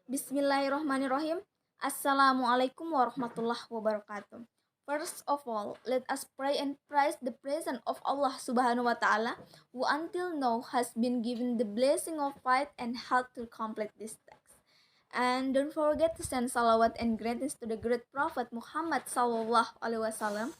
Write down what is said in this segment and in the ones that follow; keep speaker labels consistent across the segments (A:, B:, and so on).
A: Bismillahirrahmanirrahim. Assalamualaikum warahmatullahi wabarakatuh. First of all, let us pray and praise the presence of Allah Subhanahu wa Ta'ala, who until now has been given the blessing of faith and health to complete this text. And don't forget to send salawat and greetings to the great Prophet Muhammad Sallallahu Alaihi Wasallam,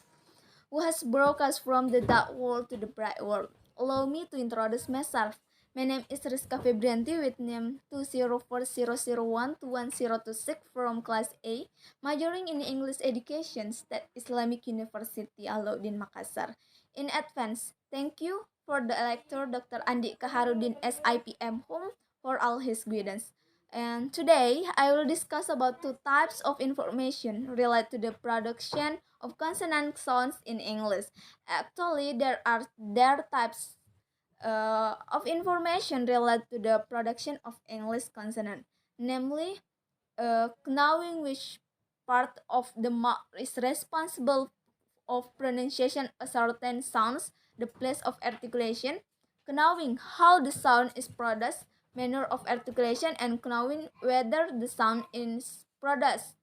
A: who has brought us from the dark world to the bright world. Allow me to introduce myself. My name is Rizka Febrianti with name 20400012126 from class A, majoring in English Education, State Islamic University Alauddin Makassar. In advance, thank you for the lecturer Dr. Andi Kaharudin SIPM Home for all his guidance. And today I will discuss about two types of information related to the production of consonant sounds in English. Actually, there types of information related to the production of English consonant, namely knowing which part of the mouth is responsible of pronunciation of certain sounds, the place of articulation, knowing how the sound is produced, manner of articulation, and knowing whether the sound is produced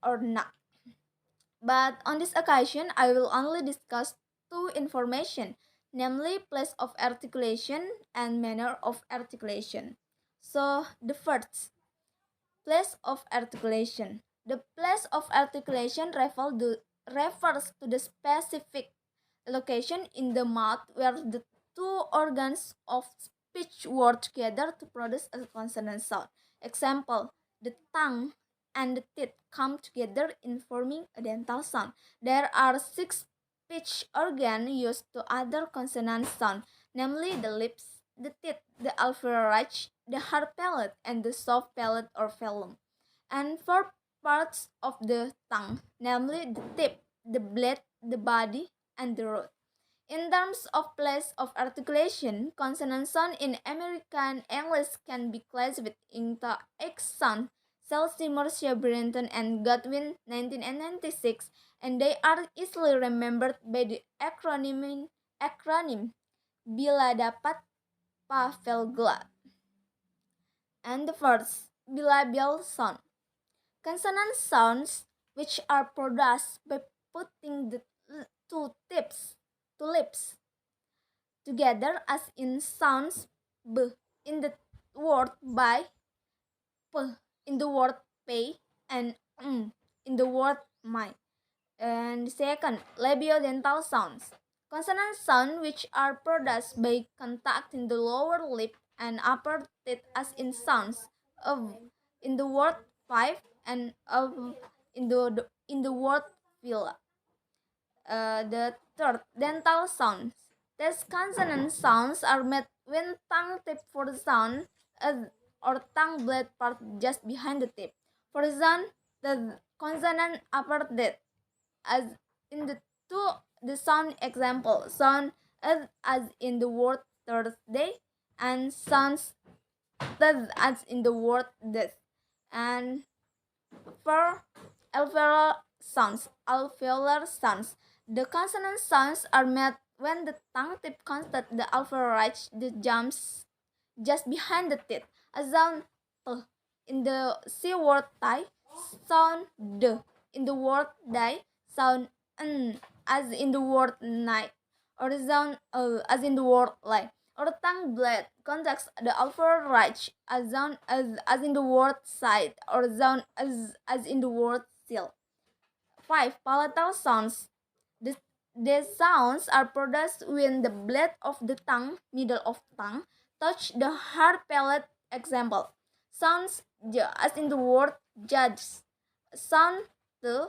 A: or not. But on this occasion, I will only discuss two information, namely place of articulation and manner of articulation. So the first, place of articulation. The place of articulation refers to the specific location in the mouth where the two organs of speech work together to produce a consonant sound. Example, the tongue and the teeth come together in forming a dental sound. There are six speech organs used to other consonant sound, namely the lips, the teeth, the alveoli, the hard palate, and the soft palate or velum. And four parts of the tongue, namely the tip, the blade, the body, and the root. In terms of place of articulation, consonant sound in American English can be classed with into X sound, Chelsea, Marcia Brenton, and Godwin 1996, and they are easily remembered by the acronym Bila Dapat Pavelgla. And the first, bilabial sound. Consonant sounds which are produced by putting the two lips together as in sounds b in the word by, p in the word pay, and in the word my. And second, labiodental sounds. Consonant sounds which are produced by contacting the lower lip and upper teeth as in sounds of in the word five and of in the word villa. The third, dental sounds. These consonant sounds are made when tongue tip for the sound or tongue blade part just behind the tip. For example, the consonant upper teeth as in the sound example sound as in the word Thursday and sounds as in the word this. And for alveolar sounds, the consonant sounds are made when the tongue tip contact the alveoli, the jumps just behind the teeth. A sound t in the C word tie, sound d in the word die, sound n as in the word night, or sound as in the word lie. Or tongue blade contacts the alveoli, a sound as in the word side, or sound as in the word seal. 5. Palatal sounds. The, the sounds are produced when the blade of the tongue, middle of tongue, touch the hard palate. Example, sounds j as in the word judge, sound the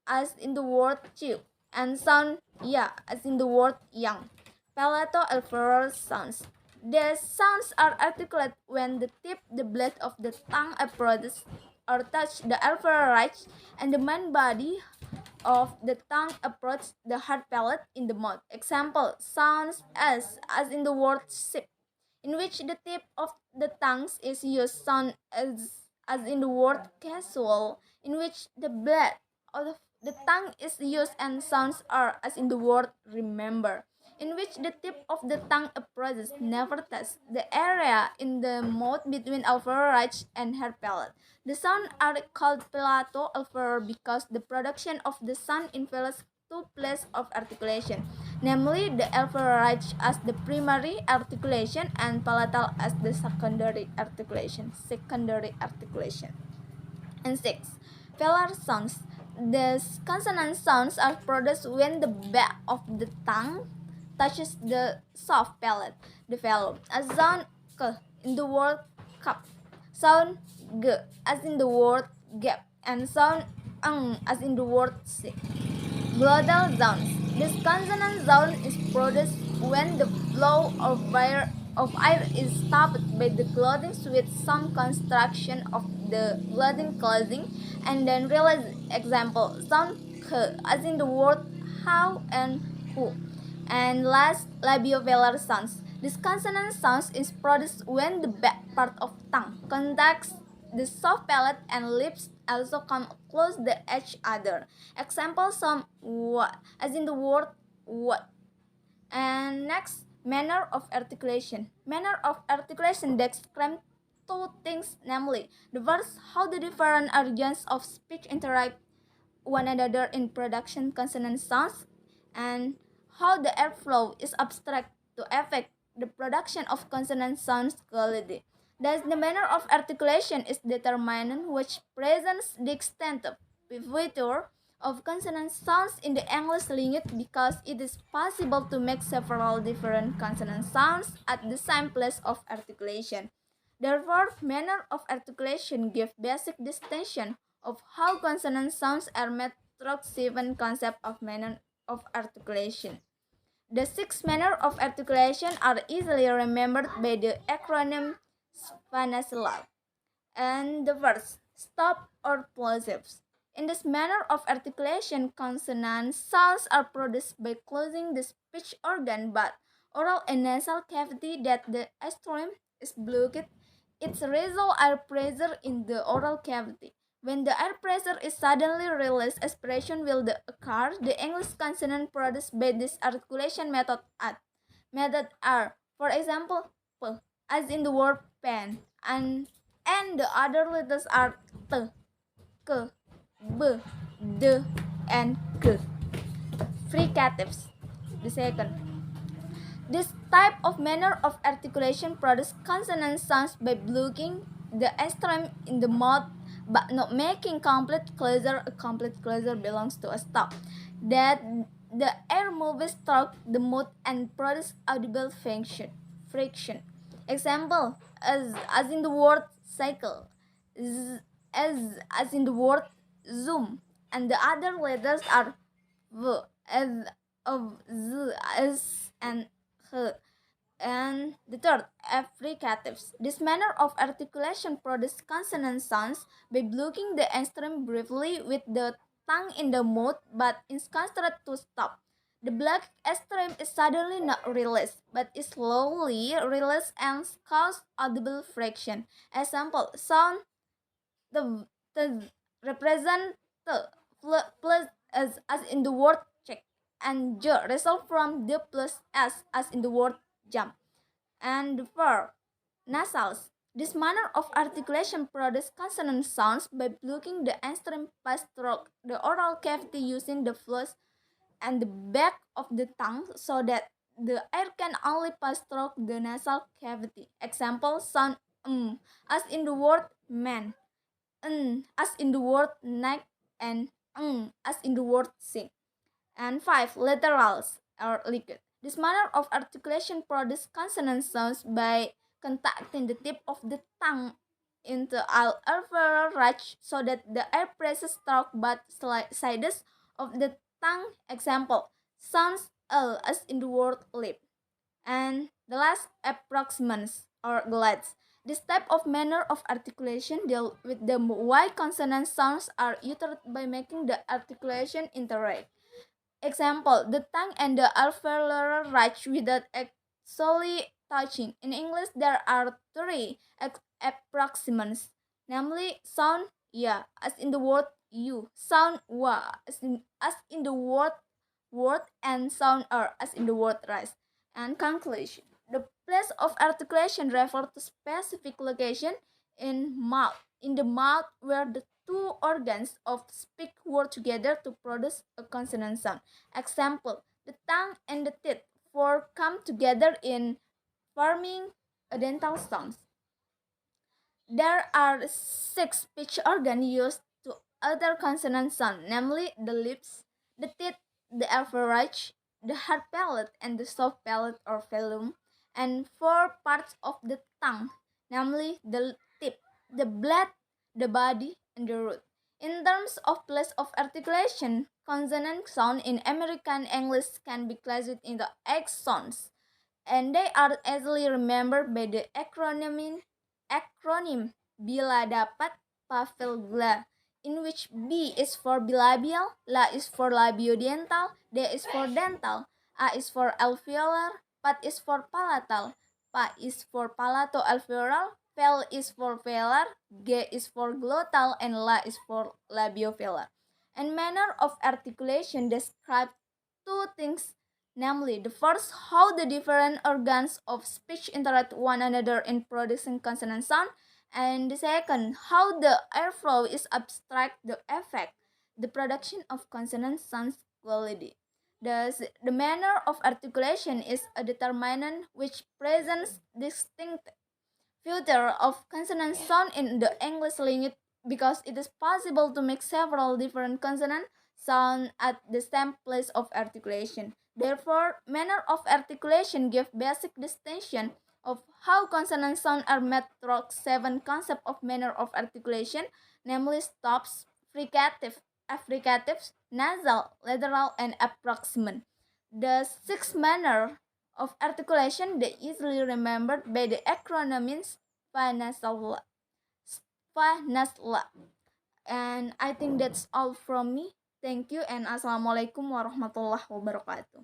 A: as in the word chew, and sound ya as in the word young. Palato-alveolar sounds. The sounds are articulate when the tip, the blade of the tongue approaches or touch the alveoli and the main body of the tongue approach the hard palate in the mouth. Example, sounds as in the word sip, in which the tip of the tongue is used. Sound as in the word casual, in which the blade of the tongue is used, and sounds are as in the word remember, in which the tip of the tongue approaches, never touches the area in the mouth between alveolar ridge and hair palate. The sounds are called palato-alveolar because the production of the sound involves two places of articulation, namely the alveolar ridge as the primary articulation and palatal as the secondary articulation. And 6. Velar sounds. The consonant sounds are produced when the back of the tongue touches the soft palate, the velum. A sound k in the word cup, sound g as in the word gap, and sound ang as in the word sick. Glottal sounds. This consonant sound is produced when the flow of air is stopped by the glottis with some construction of the glottis closing and then release. Example, sound k as in the word how and who. And last, labiovelar sounds. This consonant sound is produced when the back part of tongue contacts the soft palate and lips also come close to each other. Example, some what as in the word what. And next, manner of articulation. Manner of articulation describes two things, namely the first, how the different organs of speech interact one another in production consonant sounds, and how the airflow is abstract to affect the production of consonant sounds quality. Thus, the manner of articulation is determined which presents the extent of pivotor of consonant sounds in the English language because it is possible to make several different consonant sounds at the same place of articulation. Therefore, manner of articulation give basic distinction of how consonant sounds are made through seven concept of manner of articulation. The six manner of articulation are easily remembered by the acronym SPANASLAB. And the first, stop or plosives. In this manner of articulation, consonant sounds are produced by closing the speech organ but oral and nasal cavity that the atrium is blocked. It results air pressure in the oral cavity. When the air pressure is suddenly released, aspiration will occur. The English consonant produced by this articulation method are, for example, p, as in the word pen, and the other letters are t, k, b, d, and k. Fricatives. The second. This type of manner of articulation produces consonant sounds by blocking the atrium in the mouth but not making complete closure. A complete closure belongs to a stop. That the air moves through the mouth and produces audible friction. Example, as in the word cycle, as in the word zoom, and the other letters are v, as of z, s, and h. And the third, affricatives. This manner of articulation produces consonant sounds by blocking the atrium briefly with the tongue in the mouth but is constrained to stop. The black atrium is suddenly not released, but is slowly released and causes audible friction. Example, sound the represent the plus as in the word check, and j result from the plus s as in the word jump. And for nasals, this manner of articulation produces consonant sounds by blocking the atrium pass through the oral cavity using the flesh and the back of the tongue so that the air can only pass through the nasal cavity. Example, sound as in the word man, as in the word neck, and as in the word sing. And 5. Laterals or liquid. This manner of articulation produces consonant sounds by contacting the tip of the tongue into alveolar ridge so that the air presses through both sides of the tongue. Example, sounds L as in the word lip. And the last, approximants or glides. This type of manner of articulation deal with the why consonant sounds are uttered by making the articulation interact. Example, the tongue and the alveolar ridge without actually touching. In English, there are three approximants, namely sound ya, as in the word you, sound wa, as in the word, and sound r, as in the word rise. And conclusion. The place of articulation refers to specific location in the mouth where the two organs of speech work together to produce a consonant sound. Example, the tongue and the teeth four come together in forming a dental sound. There are six speech organs used to utter consonant sound, namely the lips, the teeth, the alveoli, the hard palate, and the soft palate or velum, and four parts of the tongue, namely the tip, the blade, the body, and the root. In terms of place of articulation, consonant sound in American English can be classified into eight sounds, and they are easily remembered by the acronym bila dapat Pavlogla, in which B is for bilabial, La is for labiodental, D is for dental, A is for alveolar, Pat is for palatal, Pa is for palato-alveolar, Vel is for velar, G is for glottal, and La is for labiovelar. And manner of articulation describe two things, namely, the first, how the different organs of speech interact with one another in producing consonant sound, and the second, how the airflow is abstract the effect, the production of consonant sounds quality. Thus, the manner of articulation is a determinant which presents distinct feature of consonant sound in the English language because it is possible to make several different consonant sound at the same place of articulation. Therefore, manner of articulation give basic distinction of how consonant sound are made through seven concepts of manner of articulation, namely stops, fricative, affricatives, nasal, lateral, and approximant. The sixth manner of articulation they easily remembered by the acronyms FANASLA. FANASLA. And I think that's all from me. Thank you and assalamualaikum warahmatullahi wabarakatuh.